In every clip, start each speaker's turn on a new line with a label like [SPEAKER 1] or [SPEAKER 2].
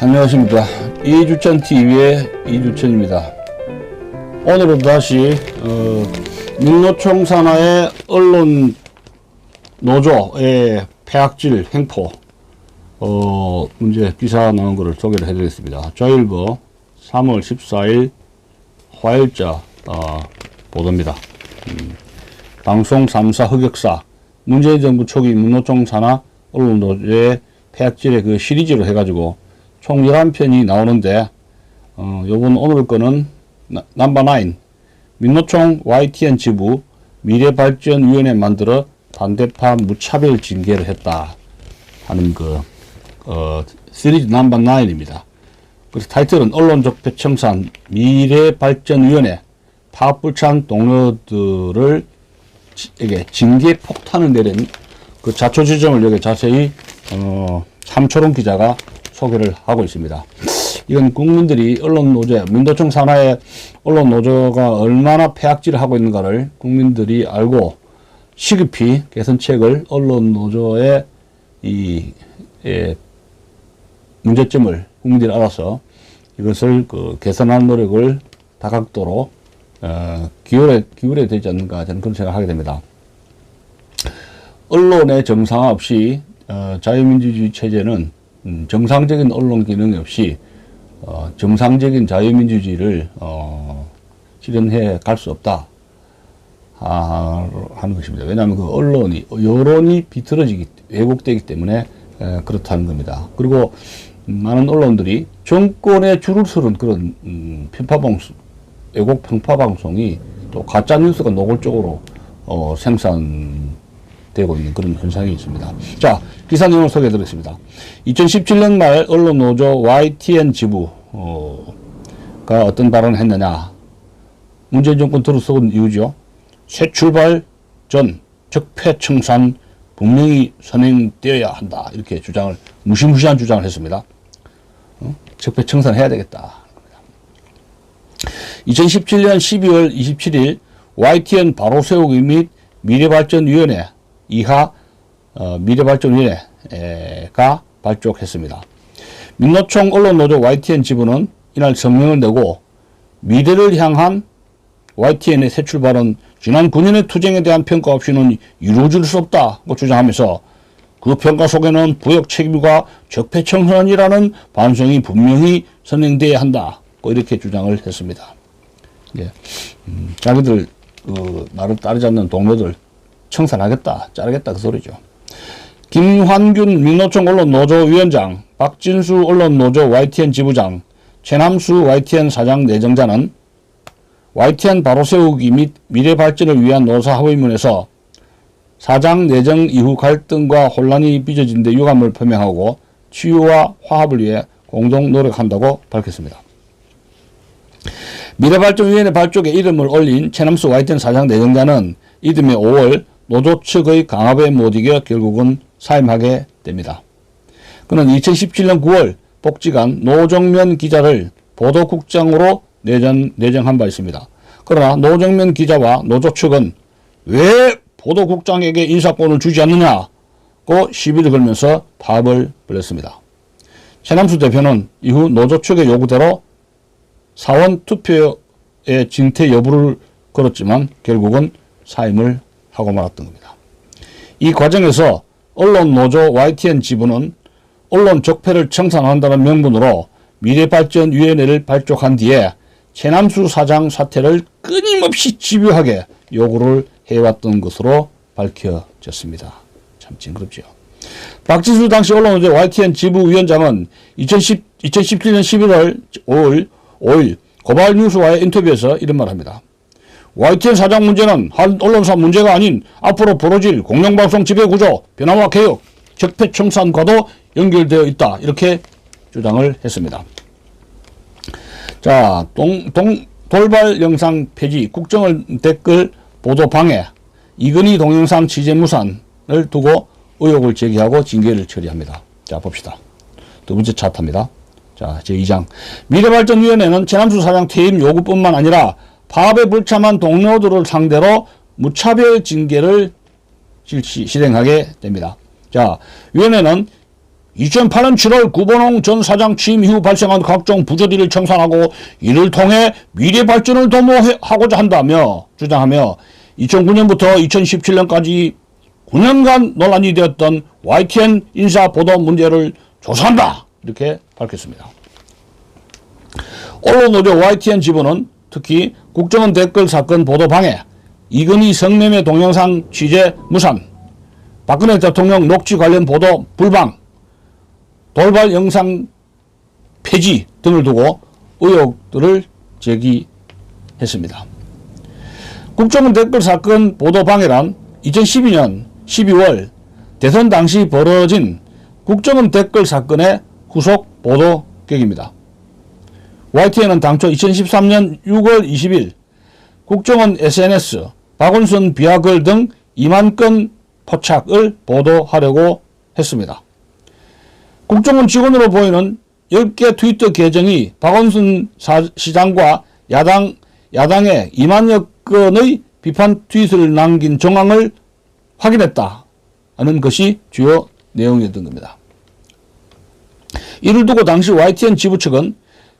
[SPEAKER 1] 안녕하십니까. 이주천TV의 이주천입니다. 오늘은 다시 민노총 산하의 언론 노조의 폐악질 횡포 문제 기사 나온 것을 소개를 해드리겠습니다. 조일보 3월 14일 화요일자 보도입니다. 방송 3사 흑역사 문재인 정부 초기 민노총 산하 언론 노조의 폐악질의 그 시리즈로 해가지고 총 11편이 나오는데 요번 오늘 거는 넘버9 민노총 YTN 지부 미래발전위원회 만들어 반대파 무차별 징계를 했다 하는 그 시리즈 넘버9입니다. 그래서 타이틀은 언론적폐 청산 미래발전위원회 파업불참 동료들을 에게 징계 폭탄을 내린 그 자초지점을 여기 자세히 함초롱 기자가 소개를 하고 있습니다. 이건 국민들이 언론 노조, 민노총 산하의 언론 노조가 얼마나 폐악질을 하고 있는가를 국민들이 알고 시급히 개선책을 언론 노조의 문제점을 국민들이 알아서 이것을 개선할 노력을 다각도로 기울여야 되지 않는가 저는 그런 생각을 하게 됩니다. 언론의 정상화 없이 자유민주주의 체제는 정상적인 언론 기능이 없이 정상적인 자유민주주의를 실현해 갈 수 없다 하는 것입니다. 왜냐하면 그 언론이 여론이 비틀어지기 왜곡되기 때문에 그렇다는 겁니다. 그리고 많은 언론들이 정권에 줄을 서는 그런 편파방송, 왜곡 편파방송이 또 가짜 뉴스가 노골적으로 생산되고 있는 그런 현상이 있습니다. 자, 기사 내용을 소개해 드리겠습니다. 2017년 말 언론노조 YTN 지부가 어떤 발언을 했느냐. 문재인 정권 들어서온 이유죠. 새 출발 전 적폐청산 분명히 선행되어야 한다. 이렇게 주장을, 무시무시한 주장을 했습니다. 적폐청산 해야 되겠다. 2017년 12월 27일 YTN 바로 세우기 및 미래발전위원회 이하 미래발전위원회가 발족했습니다. 민노총 언론노조 YTN 지부는 이날 성명을 내고 미래를 향한 YTN의 새 출발은 지난 9년의 투쟁에 대한 평가 없이는 이루어질 수 없다고 주장하면서 그 평가 속에는 부역 책임과 적폐청산이라는 반성이 분명히 선행돼야 한다고 이렇게 주장을 했습니다. 예. 자기들 말을 따르지 않는 동료들 청산하겠다, 자르겠다 그 소리죠. 김환균 민노총 언론노조위원장, 박진수 언론노조 YTN 지부장, 최남수 YTN 사장 내정자는 YTN 바로 세우기 및 미래 발전을 위한 노사합의문에서 사장 내정 이후 갈등과 혼란이 빚어진 데 유감을 표명하고 치유와 화합을 위해 공동 노력한다고 밝혔습니다. 미래발전위원회 발족에 이름을 올린 최남수 YTN 사장 내정자는 이듬해 5월 노조 측의 강압에 못 이겨 결국은 사임하게 됩니다. 그는 2017년 9월 복직한 노정면 기자를 보도국장으로 내정한 바 있습니다. 그러나 노정면 기자와 노조 측은 왜 보도국장에게 인사권을 주지 않느냐고 시비를 걸면서 파업을 벌였습니다. 최남수 대표는 이후 노조 측의 요구대로 사원 투표의 징퇴 여부를 걸었지만 결국은 사임을 하고 말았던 겁니다. 이 과정에서 언론노조 YTN 지부는 언론 적폐를 청산한다는 명분으로 미래발전위원회를 발족한 뒤에 최남수 사장 사퇴를 끊임없이 집요하게 요구를 해왔던 것으로 밝혀졌습니다. 참 징그럽죠. 박진수 당시 언론노조 YTN 지부위원장은 2017년 11월 5일 고발뉴스와의 인터뷰에서 이런 말을 합니다. YTN 사장 문제는 한 언론사 문제가 아닌 앞으로 벌어질 공영방송 지배구조, 변화와 개혁, 적폐청산과도 연결되어 있다. 이렇게 주장을 했습니다. 자, 돌발 영상 폐지, 국정원 댓글 보도 방해, 이건희 동영상 취재 무산을 두고 의혹을 제기하고 징계를 처리합니다. 자, 봅시다. 두 번째 차트입니다. 자, 제2장. 미래발전위원회는 최남수 사장 퇴임 요구뿐만 아니라 파업에 불참한 동료들을 상대로 무차별 징계를 실행하게 됩니다. 자, 위원회는 2008년 7월 구본홍 전 사장 취임 이후 발생한 각종 부조리를 청산하고 이를 통해 미래 발전을 도모하고자 한다며 주장하며 2009년부터 2017년까지 9년간 논란이 되었던 YTN 인사 보도 문제를 조사한다. 이렇게 밝혔습니다. 언론 의료 YTN 지부는 특히 국정원 댓글 사건 보도 방해, 이건희 성매매 동영상 취재 무산, 박근혜 대통령 녹취 관련 보도 불방, 돌발 영상 폐지 등을 두고 의혹들을 제기했습니다. 국정원 댓글 사건 보도 방해란 2012년 12월 대선 당시 벌어진 국정원 댓글 사건의 후속 보도 격입니다. YTN은 당초 2013년 6월 20일 국정원 SNS, 박원순 비하글 등 2만 건 포착을 보도하려고 했습니다. 국정원 직원으로 보이는 10개 트위터 계정이 박원순 시장과 야당의 2만여 건의 비판 트윗을 남긴 정황을 확인했다는 것이 주요 내용이었던 겁니다. 이를 두고 당시 YTN 지부 측은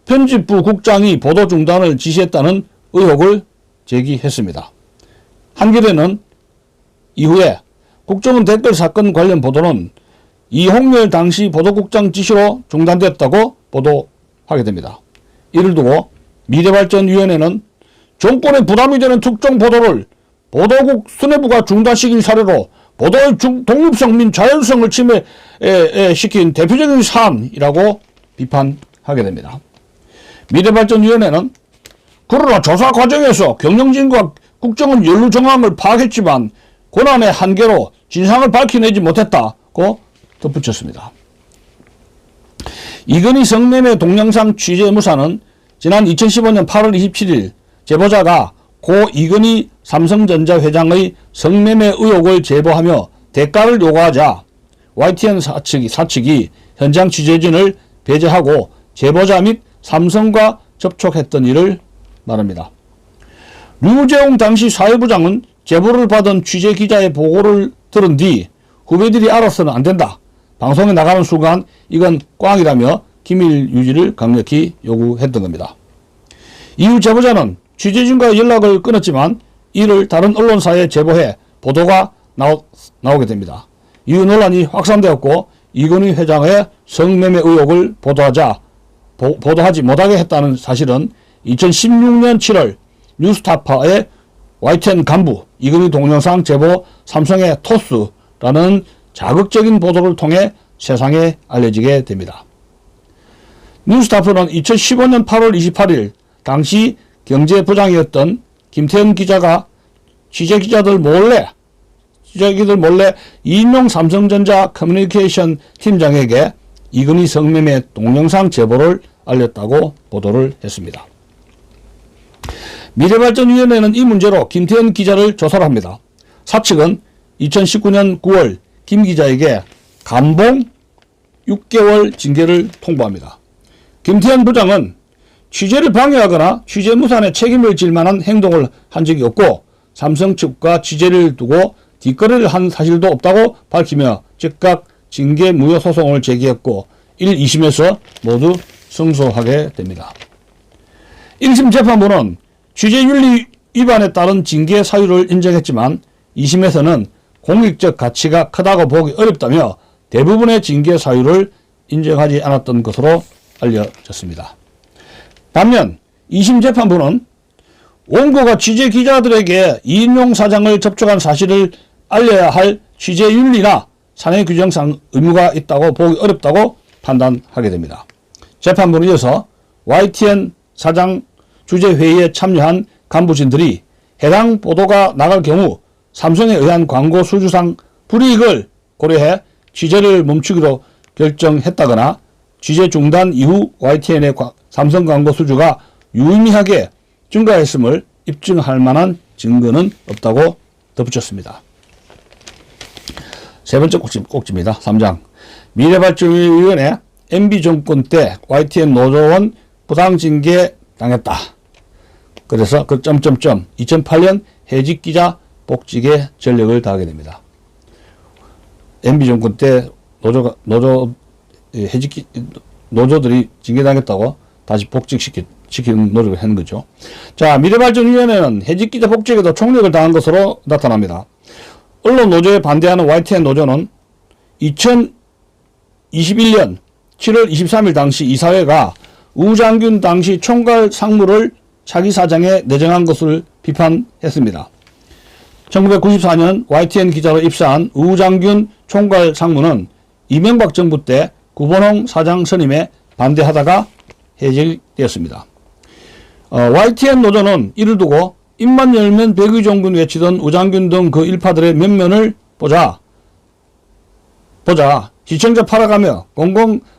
[SPEAKER 1] 편집부 국장이 보도 중단을 지시했다는 의혹을 제기했습니다. 한겨레는 이후에 국정원 댓글 사건 관련 보도는 이홍렬 당시 보도국장 지시로 중단됐다고 보도하게 됩니다. 이를 두고 미래발전위원회는 정권에 부담이 되는 특정 보도를 보도국 수뇌부가 중단시킨 사례로 보도의 독립성 및 자율성을 침해시킨 대표적인 사안이라고 비판하게 됩니다. 미래발전위원회는 그러나 조사 과정에서 경영진과 국정원 연루 정황을 파악했지만 권한의 한계로 진상을 밝혀내지 못했다고 덧붙였습니다. 이건희 성매매 동영상 취재 무사는 지난 2015년 8월 27일 제보자가 고 이건희 삼성전자 회장의 성매매 의혹을 제보하며 대가를 요구하자 YTN 사측이 현장 취재진을 배제하고 제보자 및 삼성과 접촉했던 일을 말합니다. 류재홍 당시 사회부장은 제보를 받은 취재기자의 보고를 들은 뒤 후배들이 알아서는 안 된다. 방송에 나가는 순간 이건 꽝이라며 기밀 유지를 강력히 요구했던 겁니다. 이후 제보자는 취재진과 연락을 끊었지만 이를 다른 언론사에 제보해 보도가 나오게 됩니다. 이후 논란이 확산되었고 이건희 회장의 성매매 의혹을 보도하지 못하게 했다는 사실은 2016년 7월 뉴스타파의 YTN 간부 이건희 동영상 제보 삼성의 토스라는 자극적인 보도를 통해 세상에 알려지게 됩니다. 뉴스타파는 2015년 8월 28일 당시 경제부장이었던 김태현 기자가 취재기자들 몰래 이인용 삼성전자 커뮤니케이션 팀장에게 이건희 성매매 동영상 제보를 알렸다고 보도를 했습니다. 미래발전위원회는 이 문제로 김태현 기자를 조사를 합니다. 사측은 2019년 9월 김 기자에게 감봉 6개월 징계를 통보합니다. 김태현 부장은 취재를 방해하거나 취재 무산에 책임을 질 만한 행동을 한 적이 없고 삼성 측과 취재를 두고 뒷거래를 한 사실도 없다고 밝히며 즉각 징계 무효 소송을 제기했고 1, 2심에서 모두 승소하게 됩니다. 1심 재판부는 취재윤리 위반에 따른 징계 사유를 인정했지만 2심에서는 공익적 가치가 크다고 보기 어렵다며 대부분의 징계 사유를 인정하지 않았던 것으로 알려졌습니다. 반면 2심 재판부는 원고가 취재 기자들에게 이인용 사장을 접촉한 사실을 알려야 할 취재윤리나 사내규정상 의무가 있다고 보기 어렵다고 판단하게 됩니다. 재판부는 이어서 YTN 사장 주재회의에 참여한 간부진들이 해당 보도가 나갈 경우 삼성에 의한 광고 수주상 불이익을 고려해 취재를 멈추기로 결정했다거나 취재 중단 이후 YTN의 삼성 광고 수주가 유의미하게 증가했음을 입증할 만한 증거는 없다고 덧붙였습니다. 세 번째 꼭지입니다. 3장. 미래발전위원회 MB정권 때 YTN 노조원 부당징계 당했다. 그래서 그 2008년 해직기자 복직에 전력을 다하게 됩니다. MB정권 때 노조 해직 노조들이 징계당했다고 다시 복직시키는 노력을 하는 거죠. 자, 미래발전위원회는 해직기자 복직에도 총력을 다한 것으로 나타납니다. 언론 노조에 반대하는 YTN 노조는 2021년 7월 23일 당시 이사회가 우장균 당시 총괄 상무를 차기 사장에 내정한 것을 비판했습니다. 1994년 YTN 기자로 입사한 우장균 총괄 상무는 이명박 정부 때 구본홍 사장 선임에 반대하다가 해직되었습니다. YTN 노조는 이를 두고 입만 열면 백의종군 외치던 우장균 등 그 일파들의 면면을 보자 시청자 팔아가며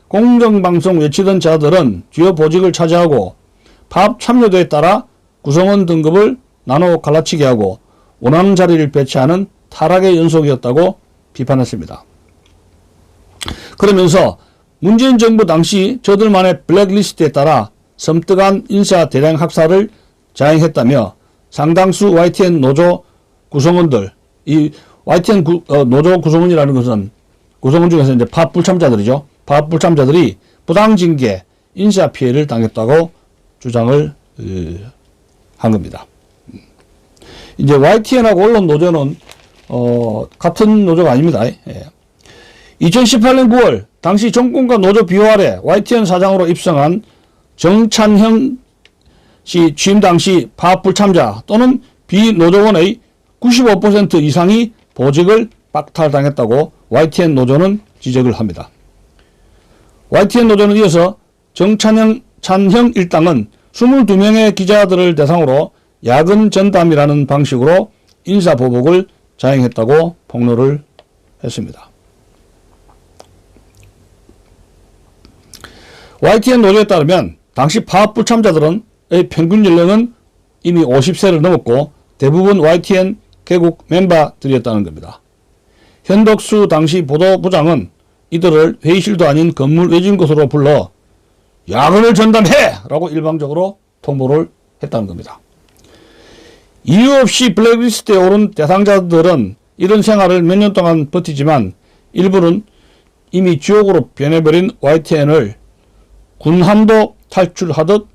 [SPEAKER 1] 공정방송 외치던 자들은 주요 보직을 차지하고 파업 참여도에 따라 구성원 등급을 나눠 갈라치게 하고 원하는 자리를 배치하는 타락의 연속이었다고 비판했습니다. 그러면서 문재인 정부 당시 저들만의 블랙리스트에 따라 섬뜩한 인사 대량 학살을 자행했다며 상당수 YTN 노조 구성원들, 이 YTN 노조 구성원이라는 것은 구성원 중에서 이제 파업 불참자들이죠. 파업 불참자들이 부당 징계, 인사 피해를 당했다고 주장을 한 겁니다. 이제 YTN하고 언론 노조는 같은 노조가 아닙니다. 2018년 9월 당시 정권과 노조 비호 아래 YTN 사장으로 입성한 정찬형 씨 취임 당시 파업 불참자 또는 비노조원의 95% 이상이 보직을 박탈당했다고 YTN 노조는 지적을 합니다. YTN 노조는 이어서 정찬형 일당은 22명의 기자들을 대상으로 야근 전담이라는 방식으로 인사보복을 자행했다고 폭로를 했습니다. YTN 노조에 따르면 당시 파업 불참자들의 평균 연령은 이미 50세를 넘었고 대부분 YTN 개국 멤버들이었다는 겁니다. 현덕수 당시 보도부장은 이들을 회의실도 아닌 건물 외진 곳으로 불러 야근을 전담해! 라고 일방적으로 통보를 했다는 겁니다. 이유 없이 블랙리스트에 오른 대상자들은 이런 생활을 몇 년 동안 버티지만 일부는 이미 지옥으로 변해버린 YTN을 군함도 탈출하듯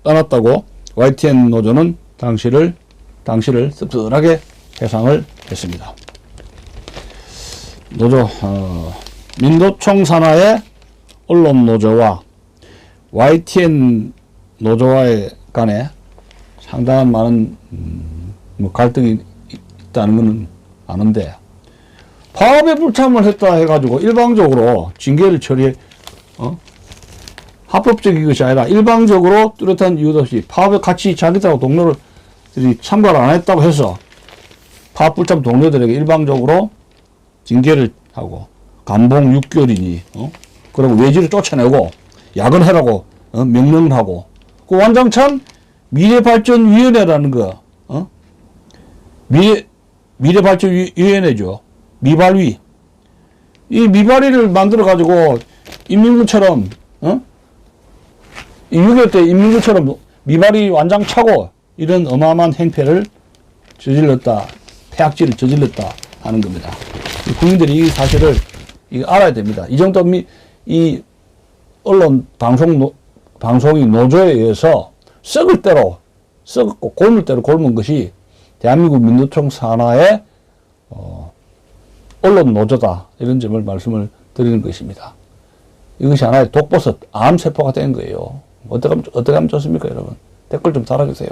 [SPEAKER 1] 떠났다고 YTN 노조는 당시를 씁쓸하게 회상을 했습니다. 노조, 민노총 산하의 언론 노조와 YTN 노조와의 간에 상당한 많은 갈등이 있다는 것은 아는데 파업에 불참을 했다 해가지고 일방적으로 징계를 합법적인 것이 아니라 일방적으로 뚜렷한 이유도 없이 파업에 같이 자기들하고 동료들이 참가를 안 했다고 해서 파업 불참 동료들에게 일방적으로 징계를 하고 감봉 6개월이니 그리고 외지를 쫓아내고 야근해라고 명령을 하고 그 완장찬 미래발전위원회라는 거 미래발전위원회죠. 미발위. 이 미발위를 만들어 가지고 인민군처럼 6.25 때 인민군처럼 미발위 완장 차고 이런 어마어마한 행패를 저질렀다. 폐악질을 저질렀다 하는 겁니다. 국민들이 이 사실을 알아야 됩니다. 이 정도 이 언론 방송이 노조에 의해서 썩었고 골물 대로 골문 것이 대한민국 민노총 산하의 언론 노조다 이런 점을 말씀을 드리는 것입니다. 이것이 하나의 독버섯 암세포가 된 거예요. 어떻게 하면 좋습니까, 여러분? 댓글 좀 달아주세요.